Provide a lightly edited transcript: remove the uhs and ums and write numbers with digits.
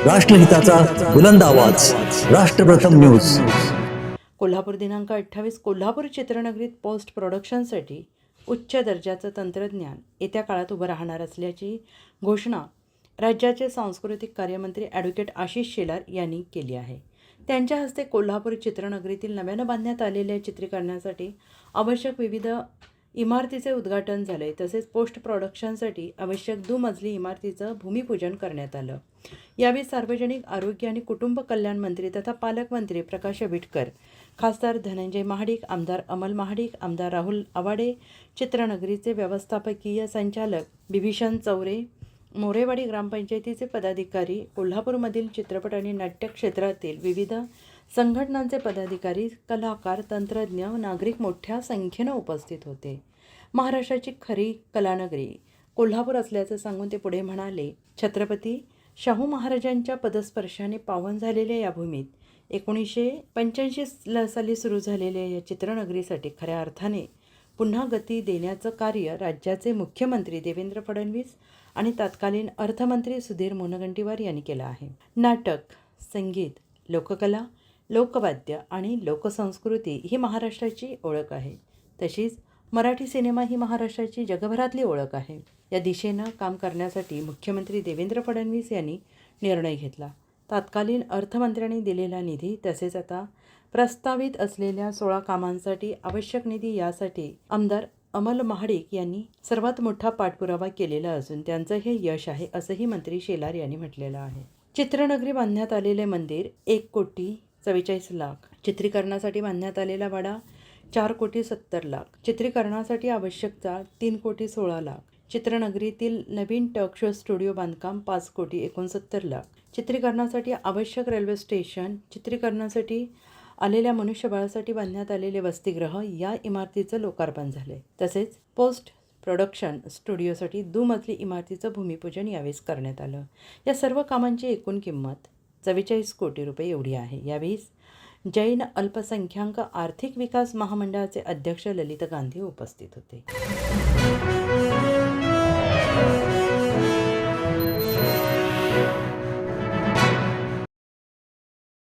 राष्ट्रहिताचा बुलंद आवाज, राष्ट्रप्रथम न्यूज. कोल्हापूर दिनांक 28 कोल्हापूर चित्रनगरीत पोस्ट प्रोडक्शनसाठी उच्च दर्जाचं तंत्रज्ञान येत्या काळात उभं राहणार असल्याची घोषणा राज्याचे सांस्कृतिक कार्यमंत्री ॲडव्होकेट आशिष शेलार यांनी केली आहे. त्यांच्या हस्ते कोल्हापूर चित्रनगरीतील नव्यानं बांधण्यात आलेल्या चित्रीकरणासाठी आवश्यक विविध इमारतीचे उद्घाटन झाले. तसेच पोस्ट प्रोडक्शनसाठी आवश्यक दुमजली इमारतीचं भूमिपूजन करण्यात आलं. यावेळी सार्वजनिक आरोग्य आणि कुटुंब कल्याण मंत्री तथा पालकमंत्री प्रकाश आंबेडकर, खासदार धनंजय महाडिक, आमदार अमल महाडिक, आमदार राहुल आवाडे, चित्रनगरीचे व्यवस्थापकीय संचालक बिभीषण चौरे, मोरेवाडी ग्रामपंचायतीचे पदाधिकारी, कोल्हापूरमधील चित्रपट आणि नाट्य क्षेत्रातील विविध संघटनांचे पदाधिकारी, कलाकार, तंत्रज्ञ, नागरिक मोठ्या संख्येनं उपस्थित होते. महाराष्ट्राची खरी कलानगरी कोल्हापूर असल्याचं सांगून ते पुढे म्हणाले, छत्रपती शाहू महाराजांच्या पदस्पर्शाने पावन झालेल्या या भूमीत 1985 साली सुरू झालेल्या या चित्रनगरीसाठी खऱ्या अर्थाने पुन्हा गती देण्याचं कार्य राज्याचे मुख्यमंत्री देवेंद्र फडणवीस आणि तत्कालीन अर्थमंत्री सुधीर मुनगंटीवार यांनी केलं आहे. नाटक, संगीत, लोककला, लोकवाद्य आणि लोकसंस्कृती ही महाराष्ट्राची ओळख आहे. तशीच मराठी सिनेमा ही महाराष्ट्राची जगभरातली ओळख आहे. या दिशेनं काम करण्यासाठी मुख्यमंत्री देवेंद्र फडणवीस यांनी निर्णय घेतला. तत्कालीन अर्थमंत्र्यांनी दिलेला निधी तसेच आता प्रस्तावित असलेल्या 16 कामांसाठी आवश्यक निधी यासाठी आमदार अमल महाडिक यांनी सर्वात मोठा पाठपुरावा केलेला असून त्यांचं हे यश आहे असंही मंत्री शेलार यांनी म्हटलेलं आहे. चित्रनगरी बांधण्यात आलेले मंदिर 1,44,00,000, चित्रीकरणासाठी बांधण्यात आलेला वाडा 4,70,00,000, चित्रीकरणासाठी आवश्यकता 3,16,00,000, चित्रनगरीतील नवीन टॉक शो स्टुडिओ बांधकाम 5,69,00,000, चित्रीकरणासाठी आवश्यक रेल्वे स्टेशन, चित्रीकरणासाठी आलेल्या मनुष्यबळासाठी बांधण्यात आलेले वसतिगृह या इमारतीचं लोकार्पण झाले. तसेच पोस्ट प्रोडक्शन स्टुडिओसाठी दुमजली इमारतीचं भूमिपूजन यावेळेस करण्यात आलं. या सर्व कामांची एकूण किंमत 44 कोटी रुपये एवढी आहे. यावेळी जैन अल्पसंख्याक आर्थिक विकास महामंडळाचे अध्यक्ष ललित गांधी उपस्थित होते.